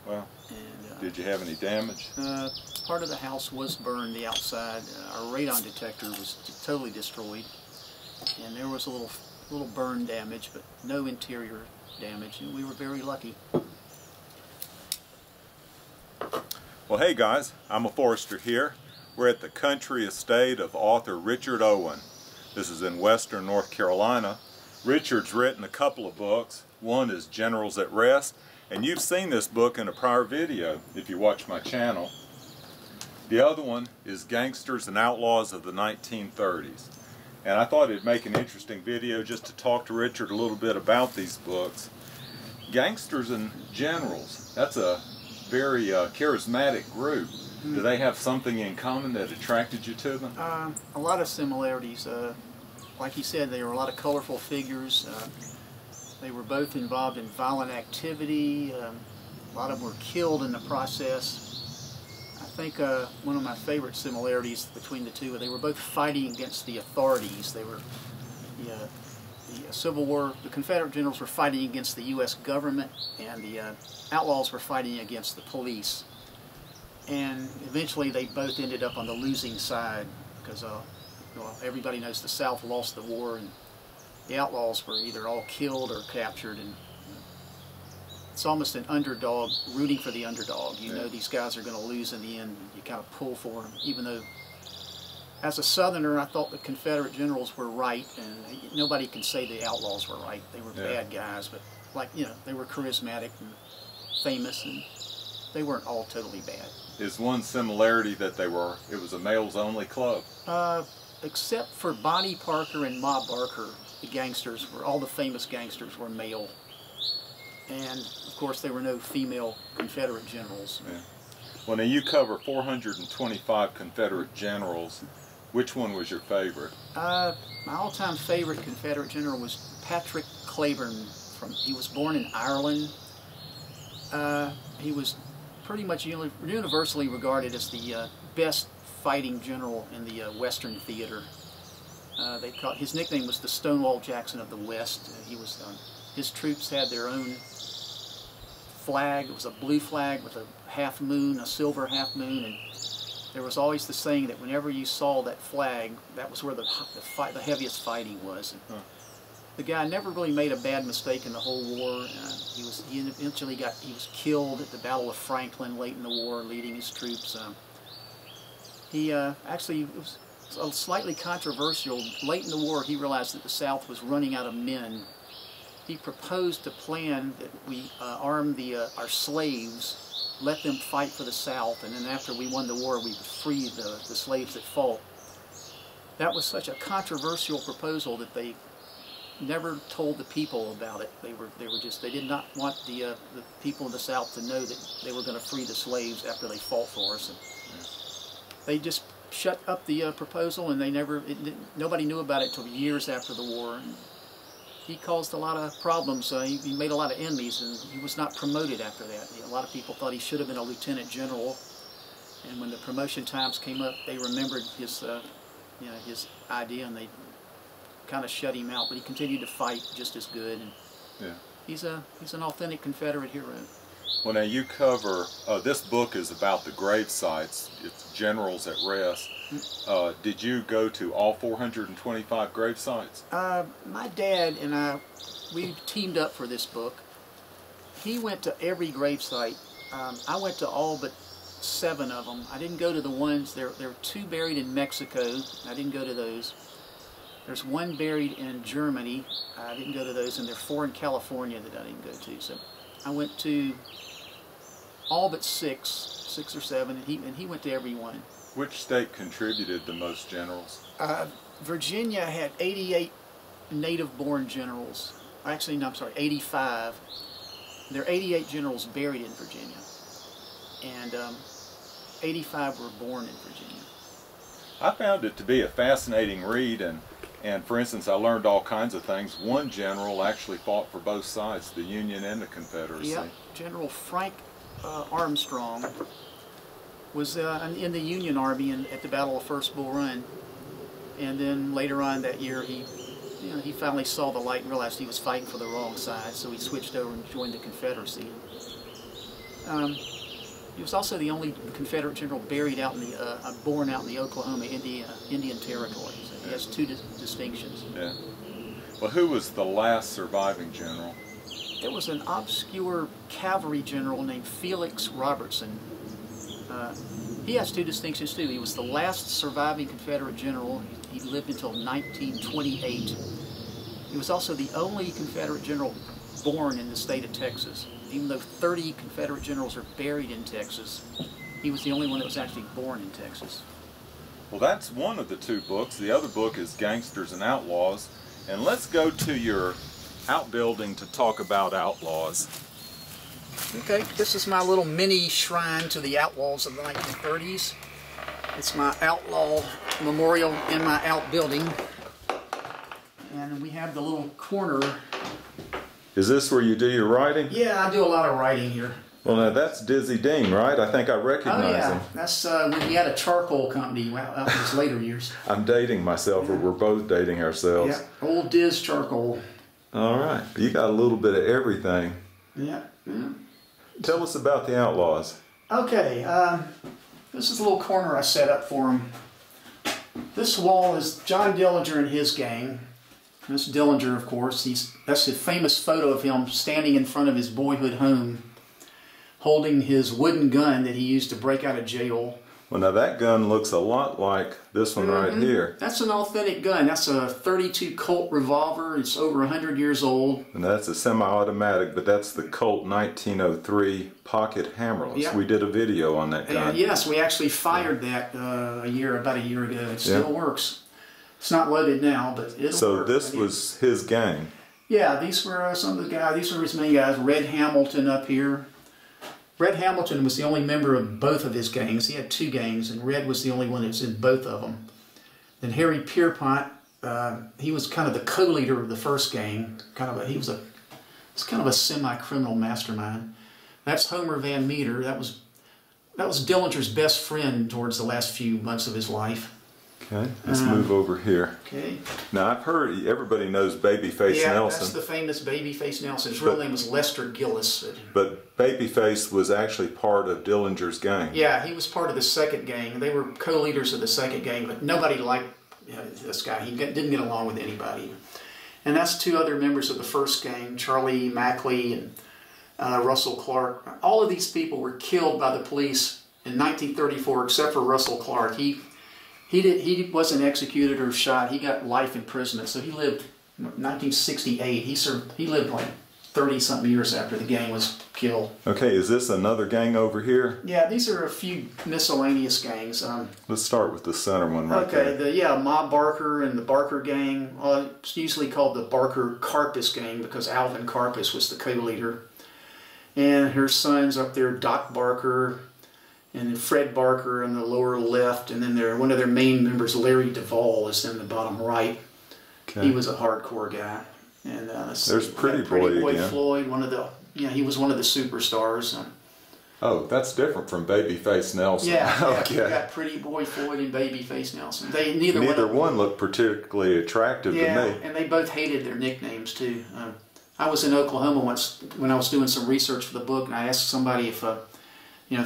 Well, And, did you have any damage? part of the house was burned, the outside. Our radon detector was totally destroyed, and there was a little burn damage, but no interior damage, and we were very lucky. Well, hey guys, I'm a forester here. We're at the country estate of author Richard Owen. This is in western North Carolina. Richard's written a couple of books. One is Generals at Rest, and you've seen this book in a prior video if you watch my channel. The other one is Gangsters and Outlaws of the 1930s. And I thought it'd make an interesting video just to talk to Richard a little bit about these books. Gangsters and Generals, that's a very charismatic group. Do they have something in common that attracted you to them? A lot of similarities. Like you said, there were a lot of colorful figures. They were both involved in violent activity. A lot of them were killed in the process. I think one of my favorite similarities between the two, they were both fighting against the authorities. They were the Civil War. The Confederate generals were fighting against the U.S. government, and the outlaws were fighting against the police. And eventually they both ended up on the losing side because well, everybody knows the South lost the war, and the outlaws were either all killed or captured. And it's almost an underdog, rooting for the underdog. You know these guys are going to lose in the end. You kind of pull for them, even though as a Southerner I thought the Confederate generals were right, and nobody can say the outlaws were right. They were bad guys, but they were charismatic and famous, and they weren't all totally bad. Is one similarity that it was a males only club? Except for Bonnie Parker and Ma Barker, all the famous gangsters were male. And of course there were no female Confederate generals. Yeah. Well, now you cover 425 Confederate generals. Which one was your favorite? My all-time favorite Confederate general was Patrick Cleburne. He was born in Ireland. He was pretty much universally regarded as the best fighting general in the Western theater. His nickname was the Stonewall Jackson of the West. His troops had their own flag. It was a blue flag with a half moon, a silver half moon, and there was always the saying that whenever you saw that flag, that was where the heaviest fighting was. The guy never really made a bad mistake in the whole war. He was killed at the Battle of Franklin late in the war, leading his troops. Actually, it was slightly controversial. Late in the war, he realized that the South was running out of men. He proposed a plan that we arm our slaves, let them fight for the South, and then after we won the war, we would free the slaves that fought. That was such a controversial proposal that they never told the people about it. They did not want the people in the South to know that they were going to free the slaves after they fought for us. And they just shut up the proposal, and nobody knew about it until years after the war. And he caused a lot of problems. He made a lot of enemies, and he was not promoted after that. A lot of people thought he should have been a lieutenant general, and when the promotion times came up, they remembered his idea, and they kind of shut him out. But he continued to fight just as good, and he's an authentic Confederate hero. Well, now you cover, this book is about the grave sites. It's Generals at Rest. Did you go to all 425 grave sites? My dad and I, we teamed up for this book. He went to every grave site. I went to all but 7 of them. I didn't go to the ones, there were 2 buried in Mexico. I didn't go to those. There's 1 buried in Germany. I didn't go to those, and there are 4 in California that I didn't go to. So I went to all but 6 or 7, and he went to every one. Which state contributed the most generals? Virginia had 88 native-born generals. Actually, no, I'm sorry, 85. There are 88 generals buried in Virginia, and 85 were born in Virginia. I found it to be a fascinating read, and for instance, I learned all kinds of things. One general actually fought for both sides, the Union and the Confederacy. Yep, General Frank Armstrong was in the Union Army at the Battle of First Bull Run, and then later on that year he finally saw the light and realized he was fighting for the wrong side, so he switched over and joined the Confederacy. He was also the only Confederate general buried out in the, born out in the Oklahoma Indian Territory. So he has two distinctions. Yeah. Well, who was the last surviving general? There was an obscure cavalry general named Felix Robertson. He has two distinctions too. He was the last surviving Confederate general. He lived until 1928. He was also the only Confederate general born in the state of Texas. Even though 30 Confederate generals are buried in Texas, he was the only one that was actually born in Texas. Well, that's one of the two books. The other book is Gangsters and Outlaws. And let's go to your outbuilding to talk about outlaws. Okay, this is my little mini shrine to the outlaws of the 1930s. It's my outlaw memorial in my outbuilding. And we have the little corner. Is this where you do your writing? Yeah, I do a lot of writing here. Well, now that's Dizzy Dean, right? I think I recognize him. That's when he had a charcoal company out in his later years. I'm dating myself, or we're both dating ourselves. Yeah, old Diz Charcoal. All right. You got a little bit of everything. Yeah. Tell us about the Outlaws. Okay, this is a little corner I set up for him. This wall is John Dillinger and his gang. This Dillinger, of course, that's a famous photo of him standing in front of his boyhood home, holding his wooden gun that he used to break out of jail. Well, now that gun looks a lot like this one right here. That's an authentic gun. That's a .32 Colt revolver. It's over 100 years old. And that's a semi-automatic, but that's the Colt 1903 pocket hammerless. Yeah. We did a video on that gun. And yes, we actually fired that about a year ago. It still works. It's not loaded now, but it'll work. So this was his gang. Yeah, these were some of the guys. These were his main guys. Red Hamilton up here. Red Hamilton was the only member of both of his gangs. He had two gangs, and Red was the only one that was in both of them. Then Harry Pierpont, he was kind of the co-leader of the first gang. He was kind of a semi-criminal mastermind. That's Homer Van Meter. That was Dillinger's best friend towards the last few months of his life. Okay, let's move over here. Okay. Now I've heard everybody knows Babyface Nelson. Yeah, that's the famous Babyface Nelson. His real name was Lester Gillis. But Babyface was actually part of Dillinger's gang. Yeah, he was part of the second gang. They were co-leaders of the second gang, but nobody liked this guy. He didn't get along with anybody. And that's two other members of the first gang, Charlie Mackley and Russell Clark. All of these people were killed by the police in 1934, except for Russell Clark. He wasn't executed or shot. He got life imprisonment. So he lived 1968. He lived like 30-something years after the gang was killed. Okay, is this another gang over here? Yeah, these are a few miscellaneous gangs. Let's start with the center one right there. Okay, Ma Barker and the Barker gang. It's usually called the Barker-Karpus gang because Alvin Karpus was the co-leader. And her sons up there, Doc Barker, and then Fred Barker in the lower left, and then one of their main members, Larry Duvall, is in the bottom right. Okay. He was a hardcore guy. And there's Pretty Boy again. Floyd, he was one of the superstars. Oh, that's different from Babyface Nelson. Yeah, okay. You got Pretty Boy Floyd and Babyface Nelson. Neither one looked particularly attractive to me. Yeah, and they both hated their nicknames too. I was in Oklahoma once when I was doing some research for the book, and I asked somebody if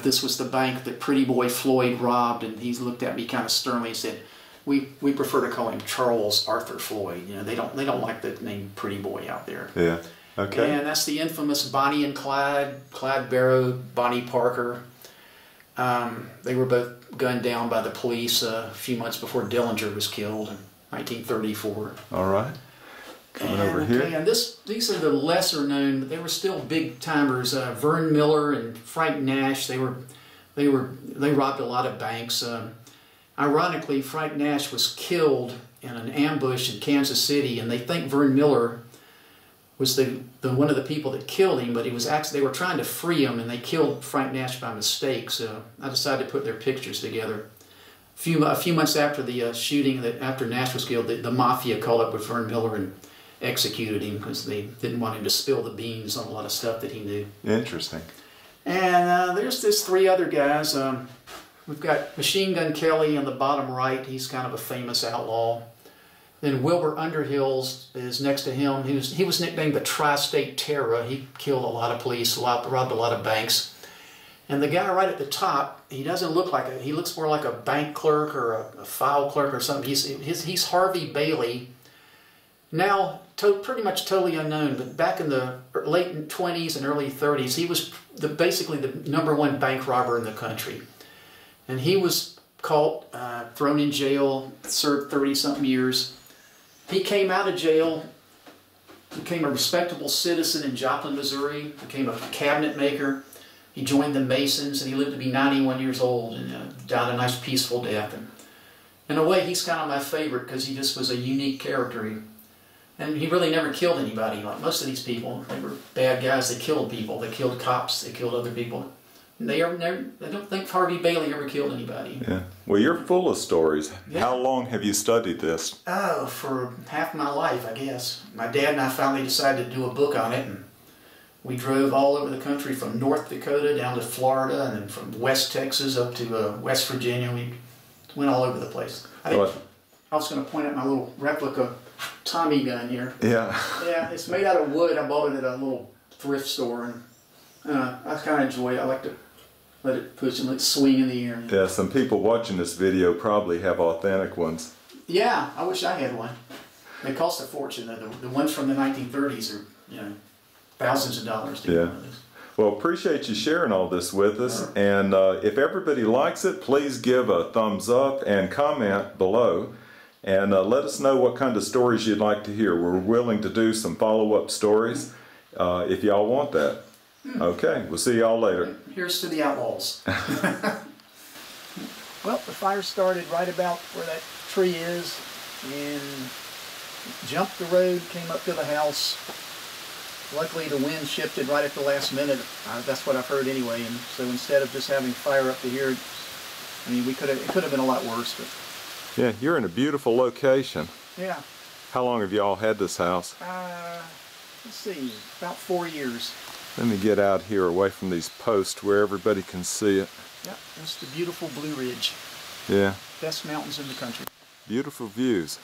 this was the bank that Pretty Boy Floyd robbed, and he looked at me kind of sternly and said, "We prefer to call him Charles Arthur Floyd. They don't like the name Pretty Boy out there." Yeah. Okay. And that's the infamous Bonnie and Clyde Barrow, Bonnie Parker. They were both gunned down by the police a few months before Dillinger was killed in 1934. All right. Coming over here. And these are the lesser known, but they were still big timers. Vern Miller and Frank Nash. They robbed a lot of banks. Ironically, Frank Nash was killed in an ambush in Kansas City, and they think Vern Miller was the one of the people that killed him, but they were trying to free him, and they killed Frank Nash by mistake. So I decided to put their pictures together. A few months after the shooting, after Nash was killed, the mafia called up with Vern Miller and executed him because they didn't want him to spill the beans on a lot of stuff that he knew. Interesting. And there's this three other guys. We've got Machine Gun Kelly on the bottom right. He's kind of a famous outlaw. Then Wilbur Underhill is next to him. He was nicknamed the Tri-State Terror. He killed a lot of police, robbed a lot of banks. And the guy right at the top, he doesn't look like he looks more like a bank clerk or a file clerk or something. He's Harvey Bailey. Now, pretty much totally unknown, but back in the late 20s and early 30s, he was basically the #1 bank robber in the country. And he was caught, thrown in jail, served 30-something years. He came out of jail, became a respectable citizen in Joplin, Missouri, became a cabinet maker. He joined the Masons, and he lived to be 91 years old and died a nice peaceful death. And in a way, he's kind of my favorite because he just was a unique character. And he really never killed anybody. Like most of these people, they were bad guys. They killed people. They killed cops. They killed other people. And I don't think Harvey Bailey ever killed anybody. Yeah. Well, you're full of stories. Yeah. How long have you studied this? Oh, for half my life, I guess. My dad and I finally decided to do a book on it, and we drove all over the country from North Dakota down to Florida, and then from West Texas up to West Virginia. We went all over the place. I was going to point out my little replica Tommy gun here. Yeah. Yeah, it's made out of wood. I bought it at a little thrift store, and I kind of enjoy it. I like to let it push and let it swing in the air. Yeah, some people watching this video probably have authentic ones. Yeah, I wish I had one. They cost a fortune. The ones from the 1930s are, thousands of dollars to get one of those. Well, appreciate you sharing all this with us. And if everybody likes it, please give a thumbs up and comment below. And let us know what kind of stories you'd like to hear. We're willing to do some follow-up stories if y'all want that. Okay, we'll see y'all later. Here's to the Outlaws. Well, the fire started right about where that tree is and jumped the road, came up to the house. Luckily, the wind shifted right at the last minute. That's what I've heard anyway. And so instead of just having fire up to here, I mean, it could have been a lot worse. But yeah, you're in a beautiful location. yeah. How long have y'all had this house? Let's see, about 4 years. Let me get out here away from these posts where everybody can see it. Yep, that's the beautiful Blue Ridge. Yeah. Best mountains in the country. Beautiful views.